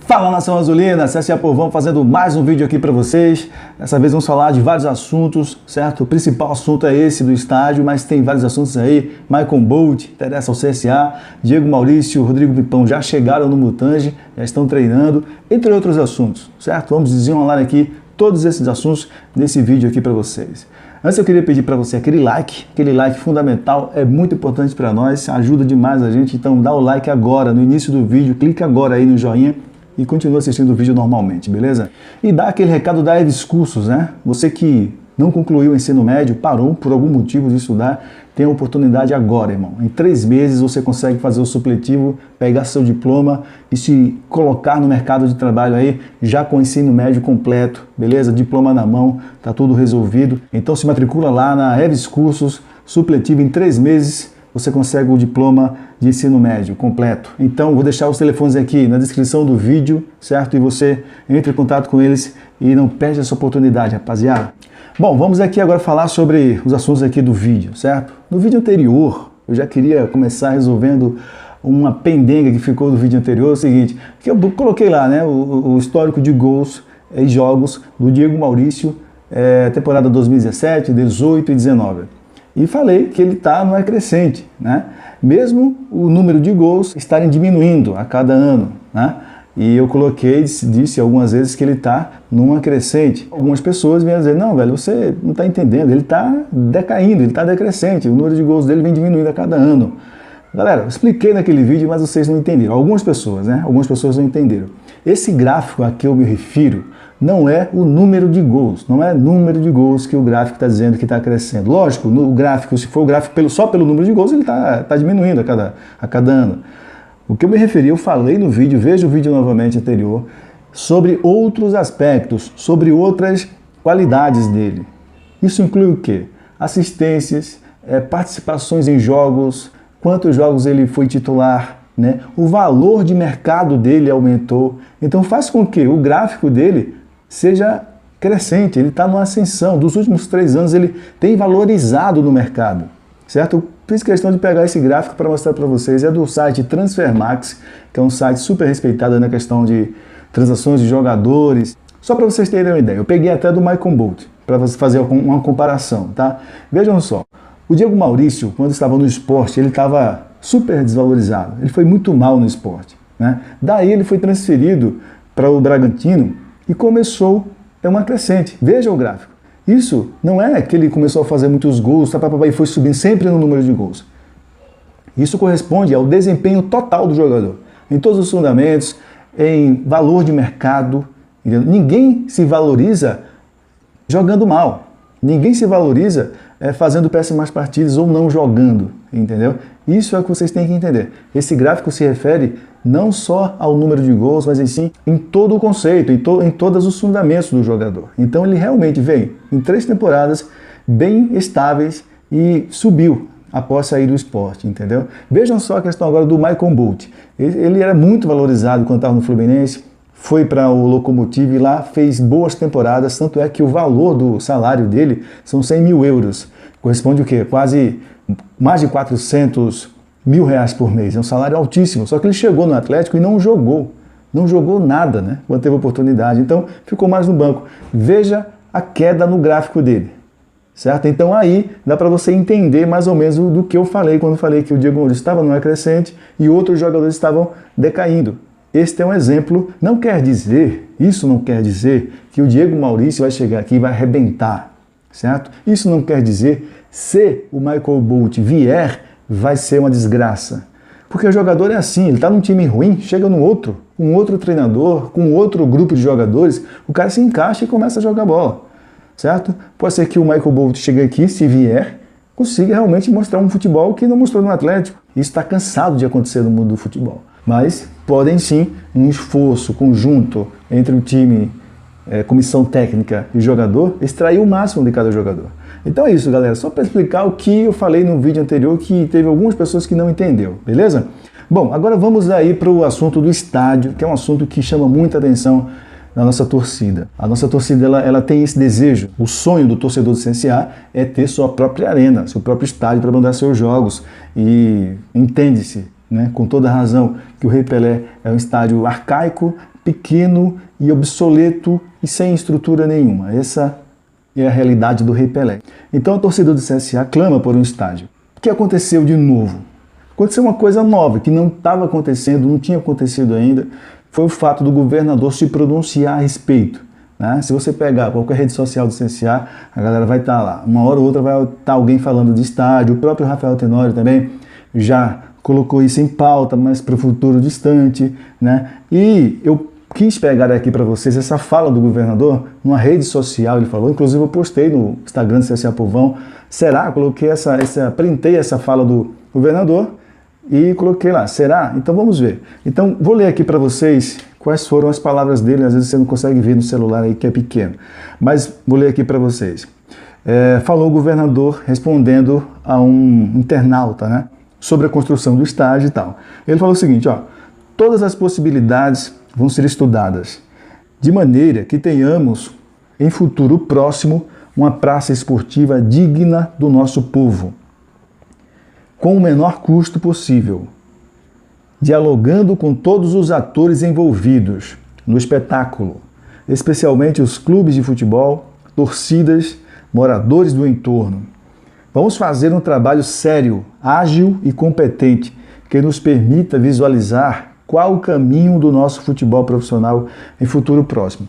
Fala, Nação Azulina, CSA Povão fazendo mais um vídeo aqui para vocês. Dessa vez vamos falar de vários assuntos, certo? O principal assunto é esse do estádio, mas tem vários assuntos aí. Michael Bolt, interessa ao CSA, Diego Maurício, Rodrigo Pipão já chegaram no Mutange, já estão treinando, entre outros assuntos, certo? Vamos desenrolar aqui todos esses assuntos nesse vídeo aqui para vocês. Antes eu queria pedir para você aquele like fundamental, é muito importante para nós, ajuda demais a gente, então dá o like agora, no início do vídeo, clica agora aí no joinha e continua assistindo o vídeo normalmente, beleza? E dá aquele recado da Eves Cursos, né? Você que não concluiu o ensino médio, parou por algum motivo de estudar, tem a oportunidade agora, irmão. Em 3 meses você consegue fazer o supletivo, pegar seu diploma e se colocar no mercado de trabalho aí, já com o ensino médio completo, beleza? Diploma na mão, tá tudo resolvido. Então se matricula lá na Eves Cursos, supletivo em 3 meses, você consegue o diploma de ensino médio completo. Então, vou deixar os telefones aqui na descrição do vídeo, certo? E você entre em contato com eles e não perde essa oportunidade, rapaziada. Bom, vamos aqui agora falar sobre os assuntos aqui do vídeo, certo? No vídeo anterior, eu já queria começar resolvendo uma pendenga que ficou do vídeo anterior, é o seguinte, que eu coloquei lá, né, o histórico de gols e jogos do Diego Maurício, temporada 2017, 18 e 19. E falei que ele não é crescente, né? Mesmo o número de gols estarem diminuindo a cada ano, né? E eu coloquei, disse algumas vezes que ele está numa crescente. Algumas pessoas vêm dizer, não, velho, você não está entendendo, ele está decaindo, ele está decrescente, o número de gols dele vem diminuindo a cada ano. Galera, eu expliquei naquele vídeo, mas vocês não entenderam. Algumas pessoas, né? Algumas pessoas não entenderam. Esse gráfico a que eu me refiro não é o número de gols, não é número de gols que o gráfico está dizendo que está crescendo. Lógico, o gráfico, se for o gráfico só pelo número de gols, ele está diminuindo a cada ano. O que eu me referi, eu falei no vídeo, veja o vídeo novamente anterior, sobre outros aspectos, sobre outras qualidades dele. Isso inclui o quê? Assistências, participações em jogos, quantos jogos ele foi titular, né? O valor de mercado dele aumentou. Então faz com que o gráfico dele seja crescente, ele está numa ascensão. Dos últimos 3 anos ele tem valorizado no mercado, certo? Eu fiz questão de pegar esse gráfico para mostrar para vocês, é do site Transfermarkt, que é um site super respeitado na questão de transações de jogadores. Só para vocês terem uma ideia, eu peguei até do Michael Bolt, para fazer uma comparação, tá? Vejam só, o Diego Maurício, quando estava no esporte, ele estava super desvalorizado, ele foi muito mal no esporte, né? Daí ele foi transferido para o Bragantino e começou uma crescente. Veja o gráfico. Isso não é que ele começou a fazer muitos gols e foi subindo sempre no número de gols. Isso corresponde ao desempenho total do jogador, em todos os fundamentos, em valor de mercado. Entendeu? Ninguém se valoriza jogando mal. Ninguém se valoriza fazendo péssimas partidas ou não jogando, entendeu? Isso é o que vocês têm que entender. Esse gráfico se refere não só ao número de gols, mas sim em todo o conceito, em todos os fundamentos do jogador. Então ele realmente vem em 3 temporadas bem estáveis e subiu após sair do esporte, entendeu? Vejam só a questão agora do Michael Bolt. Ele era muito valorizado quando estava no Fluminense, foi para o Lokomotiv e lá fez boas temporadas, tanto é que o valor do salário dele são 100 mil euros. Corresponde o quê? Quase mais de 400 mil reais por mês. É um salário altíssimo. Só que ele chegou no Atlético e não jogou. Não jogou nada, né? Quando teve oportunidade. Então ficou mais no banco. Veja a queda no gráfico dele. Certo? Então aí dá para você entender mais ou menos do que eu falei quando falei que o Diego Maurício estava numa crescente e outros jogadores estavam decaindo. Este é um exemplo, não quer dizer, isso não quer dizer que o Diego Maurício vai chegar aqui e vai arrebentar, certo? Isso não quer dizer, se o Michael Bolt vier, vai ser uma desgraça. Porque o jogador é assim, ele está num time ruim, chega no outro, com outro treinador, com outro grupo de jogadores, o cara se encaixa e começa a jogar bola, certo? Pode ser que o Michael Bolt chegue aqui, se vier, consiga realmente mostrar um futebol que não mostrou no Atlético. Isso está cansado de acontecer no mundo do futebol. Mas podem sim, um esforço conjunto entre o time, comissão técnica e jogador, extrair o máximo de cada jogador. Então é isso, galera. Só para explicar o que eu falei no vídeo anterior, que teve algumas pessoas que não entenderam, beleza? Bom, agora vamos aí para o assunto do estádio, que é um assunto que chama muita atenção na nossa torcida. A nossa torcida ela tem esse desejo. O sonho do torcedor do CSA é ter sua própria arena, seu próprio estádio para mandar seus jogos. E entende-se, né, com toda razão, que o Rei Pelé é um estádio arcaico, pequeno e obsoleto e sem estrutura nenhuma. Essa é a realidade do Rei Pelé. Então a torcida do CSA clama por um estádio. O que aconteceu de novo? Aconteceu uma coisa nova, que não estava acontecendo, não tinha acontecido ainda, foi o fato do governador se pronunciar a respeito. Né? Se você pegar qualquer rede social do CSA, a galera vai estar lá. Uma hora ou outra vai estar alguém falando de estádio. O próprio Rafael Tenório também já colocou isso em pauta, mas para o futuro distante. Né? E eu quis pegar aqui para vocês essa fala do governador numa rede social, ele falou, inclusive eu postei no Instagram do CSA Povão. Será? Coloquei printei essa fala do governador e coloquei lá. Será? Então vamos ver. Então vou ler aqui para vocês quais foram as palavras dele. Às vezes você não consegue ver no celular aí que é pequeno, mas vou ler aqui para vocês. Falou o governador respondendo a um internauta, né, sobre a construção do estádio e tal. Ele falou o seguinte, ó: todas as possibilidades vão ser estudadas, de maneira que tenhamos, em futuro próximo, uma praça esportiva digna do nosso povo, com o menor custo possível, dialogando com todos os atores envolvidos no espetáculo, especialmente os clubes de futebol, torcidas, moradores do entorno. Vamos fazer um trabalho sério, ágil e competente, que nos permita visualizar qual o caminho do nosso futebol profissional em futuro próximo.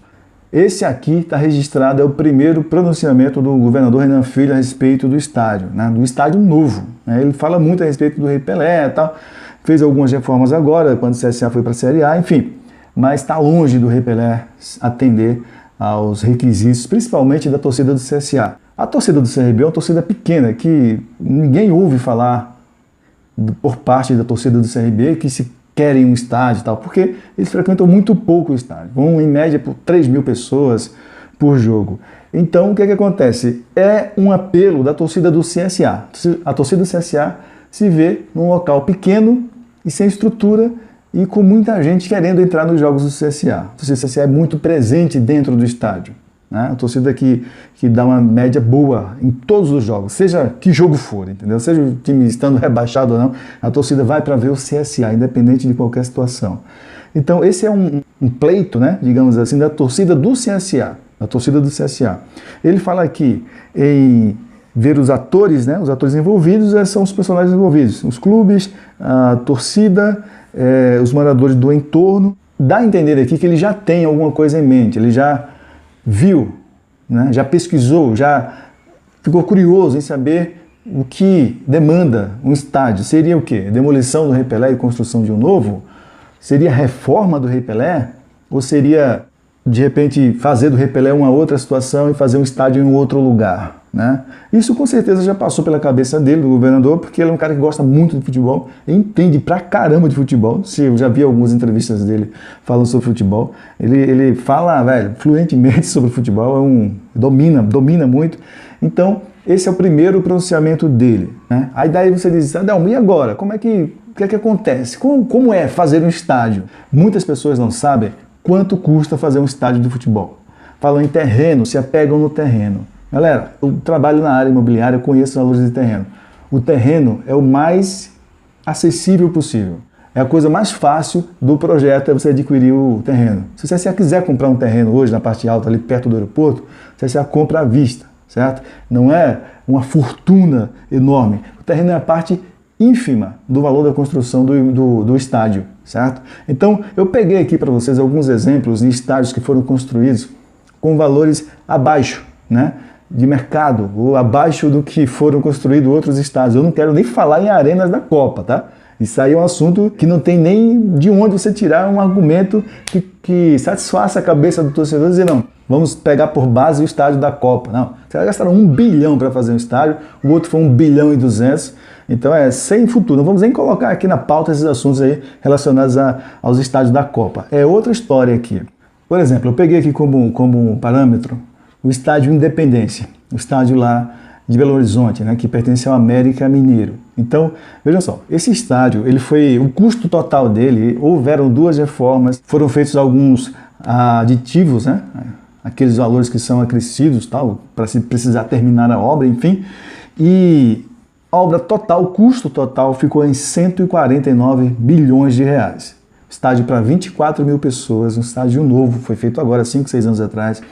Esse aqui está registrado, é o primeiro pronunciamento do governador Renan Filho a respeito do estádio, né, do estádio novo. Né? Ele fala muito a respeito do Rei Pelé e tal, fez algumas reformas agora, quando o CSA foi para a Série A, enfim, mas está longe do Rei Pelé atender aos requisitos, principalmente da torcida do CSA. A torcida do CRB é uma torcida pequena, que ninguém ouve falar por parte da torcida do CRB que se querem um estádio e tal, porque eles frequentam muito pouco o estádio, vão em média por 3 mil pessoas por jogo. Então o que acontece? É um apelo da torcida do CSA. A torcida do CSA se vê num local pequeno e sem estrutura e com muita gente querendo entrar nos jogos do CSA. A torcida do CSA é muito presente dentro do estádio. Né? A torcida que dá uma média boa em todos os jogos, seja que jogo for, entendeu? Seja o time estando rebaixado ou não, a torcida vai para ver o CSA, independente de qualquer situação. Então esse é um pleito, né, digamos assim, da torcida do CSA, da torcida do CSA. Ele fala aqui em ver os atores, né, os atores envolvidos são os personagens envolvidos, os clubes, a torcida, os moradores do entorno. Dá a entender aqui que ele já tem alguma coisa em mente, ele já viu, né, já pesquisou, já ficou curioso em saber o que demanda um estádio. Seria o quê? Demolição do Rei Pelé e construção de um novo? Seria reforma do Rei Pelé? Ou seria, de repente, fazer do Rei Pelé uma outra situação e fazer um estádio em um outro lugar? Né? Isso com certeza já passou pela cabeça dele, do governador, porque ele é um cara que gosta muito de futebol, entende pra caramba de futebol. Eu já vi algumas entrevistas dele falando sobre futebol. Ele fala, velho, fluentemente sobre futebol, domina muito. Então, esse é o primeiro pronunciamento dele. Né? Aí daí você diz, Adelmo, e agora? O que é que acontece? Como é fazer um estádio? Muitas pessoas não sabem quanto custa fazer um estádio de futebol. Falam em terreno, se apegam no terreno. Galera, eu trabalho na área imobiliária, eu conheço os valores de terreno. O terreno é o mais acessível possível. É a coisa mais fácil do projeto, é você adquirir o terreno. Se você quiser comprar um terreno hoje na parte alta, ali perto do aeroporto, você compra à vista, certo? Não é uma fortuna enorme. O terreno é a parte ínfima do valor da construção do estádio, certo? Então, eu peguei aqui para vocês alguns exemplos de estádios que foram construídos com valores abaixo, né, de mercado, ou abaixo do que foram construídos outros estádios. Eu não quero nem falar em arenas da Copa, tá? Isso aí é um assunto que não tem nem de onde você tirar um argumento que satisfaça a cabeça do torcedor e dizer, não, vamos pegar por base o estádio da Copa. Não, vocês gastaram 1 bilhão para fazer um estádio, o outro foi 1 bilhão e 200, então é sem futuro. Não vamos nem colocar aqui na pauta esses assuntos aí relacionados aos estádios da Copa. É outra história aqui. Por exemplo, eu peguei aqui como parâmetro o estádio Independência, o estádio lá de Belo Horizonte, né, que pertence ao América Mineiro. Então, vejam só, esse estádio, o custo total dele, houveram 2 reformas, foram feitos alguns aditivos, né, aqueles valores que são acrescidos, tal, para se precisar terminar a obra, enfim, e a obra total, o custo total ficou em 149 bilhões de reais. Estádio para 24 mil pessoas, um estádio novo, foi feito agora, 5, 6 anos atrás.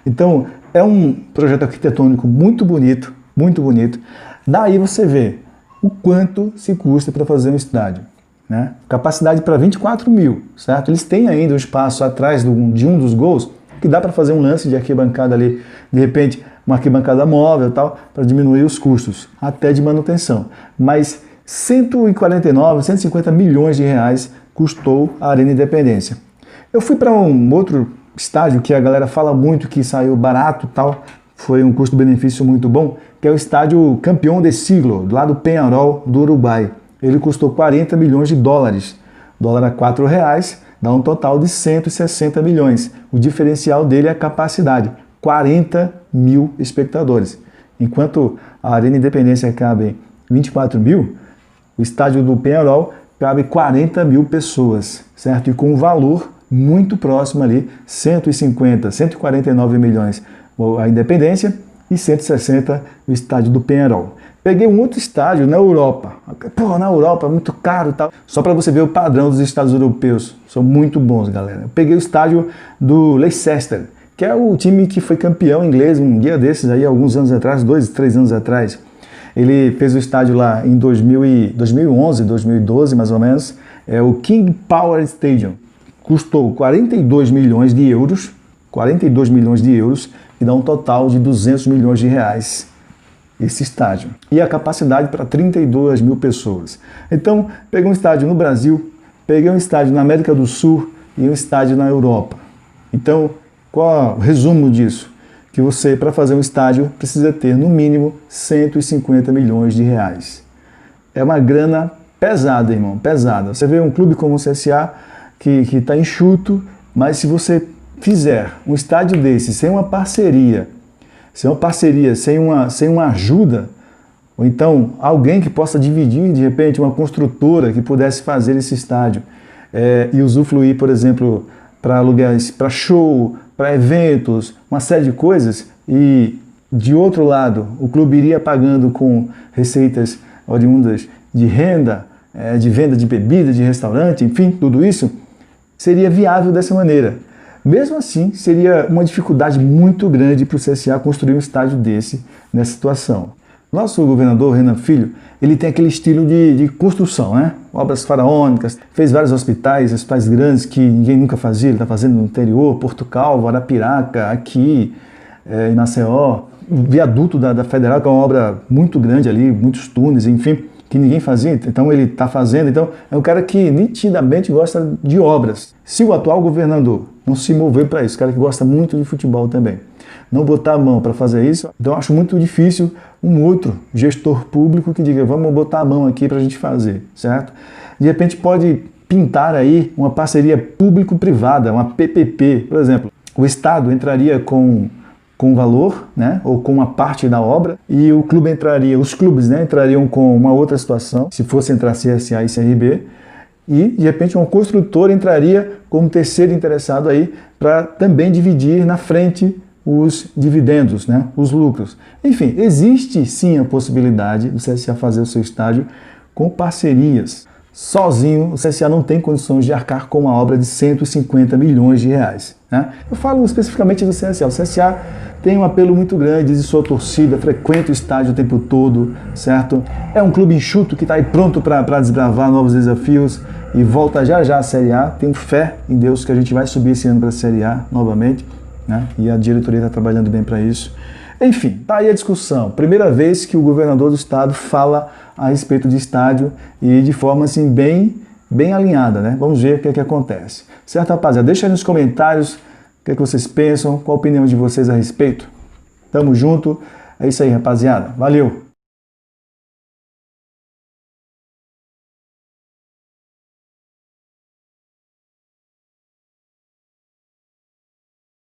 Então, é um projeto arquitetônico muito bonito, muito bonito. Daí você vê o quanto se custa para fazer um estádio, né? Capacidade para 24 mil, certo? Eles têm ainda um espaço atrás de um dos gols, que dá para fazer um lance de arquibancada ali, de repente, uma arquibancada móvel e tal, para diminuir os custos, até de manutenção. Mas 149, 150 milhões de reais custou a Arena Independência. Eu fui para um outro estádio que a galera fala muito que saiu barato e tal, foi um custo-benefício muito bom, que é o estádio Campeão de Siglo, lá do Peñarol, do Uruguai. Ele custou 40 milhões de dólares. Dólar a R$4, dá um total de 160 milhões. O diferencial dele é a capacidade, 40 mil espectadores. Enquanto a Arena Independência cabe 24 mil, o estádio do Peñarol cabe 40 mil pessoas, certo? E com um valor muito próximo ali, 150, 149 milhões a Independência e 160 o estádio do Peñarol. Peguei um outro estádio na Europa. Pô, na Europa, muito caro e tal. Só para você ver o padrão dos estádios europeus. São muito bons, galera. Eu peguei o estádio do Leicester, que é o time que foi campeão inglês um dia desses aí, alguns anos atrás, 2, 3 anos atrás. Ele fez o estádio lá em 2011, 2012 mais ou menos. É o King Power Stadium. Custou 42 milhões de euros. 42 milhões de euros, que dá um total de 200 milhões de reais esse estádio. E a capacidade para 32 mil pessoas. Então, peguei um estádio no Brasil, peguei um estádio na América do Sul e um estádio na Europa. Então, qual é o resumo disso? Que você, para fazer um estádio, precisa ter, no mínimo, 150 milhões de reais. É uma grana pesada, irmão, pesada. Você vê um clube como o CSA, que está enxuto, mas se você fizer um estádio desse sem uma parceria, sem uma ajuda, ou então alguém que possa dividir, de repente, uma construtora que pudesse fazer esse estádio e usufruir, por exemplo, para aluguéis, para show, para eventos, uma série de coisas, e de outro lado, o clube iria pagando com receitas oriundas de renda, de venda de bebida, de restaurante, enfim, tudo isso, seria viável dessa maneira. Mesmo assim, seria uma dificuldade muito grande para o CSA construir um estádio desse nessa situação. Nosso governador, Renan Filho, ele tem aquele estilo de construção, né? Obras faraônicas, fez vários hospitais grandes que ninguém nunca fazia, ele está fazendo no interior, Porto Calvo, Arapiraca, aqui em Maceió, o viaduto da Federal, que é uma obra muito grande ali, muitos túneis, enfim, que ninguém fazia, então ele está fazendo. Então é um cara que nitidamente gosta de obras. Se o atual governador não se moveu para isso, cara que gosta muito de futebol também, não botar a mão para fazer isso, então eu acho muito difícil um outro gestor público que diga, vamos botar a mão aqui para a gente fazer, certo? De repente pode pintar aí uma parceria público-privada, uma PPP, por exemplo. O Estado entraria com valor, né, ou com uma parte da obra, e o clube os clubes, né, entrariam com uma outra situação, se fosse entrar CSA e CRB, e de repente um construtor entraria como terceiro interessado aí para também dividir na frente os dividendos, né, os lucros. Enfim, existe sim a possibilidade do CSA fazer o seu estádio com parcerias. Sozinho, o CSA não tem condições de arcar com uma obra de 150 milhões de reais. Né? Eu falo especificamente do CSA. O CSA tem um apelo muito grande de sua torcida, frequenta o estádio o tempo todo, certo? É um clube enxuto que está aí pronto para desbravar novos desafios e volta já já à Série A. Tenho fé em Deus que a gente vai subir esse ano para a Série A novamente, né? E a diretoria está trabalhando bem para isso. Enfim, tá aí a discussão. Primeira vez que o governador do estado fala a respeito de estádio e de forma assim bem alinhada, né? Vamos ver o que acontece. Certo, rapaziada? Deixa aí nos comentários o que vocês pensam, qual a opinião de vocês a respeito. Tamo junto. É isso aí, rapaziada. Valeu!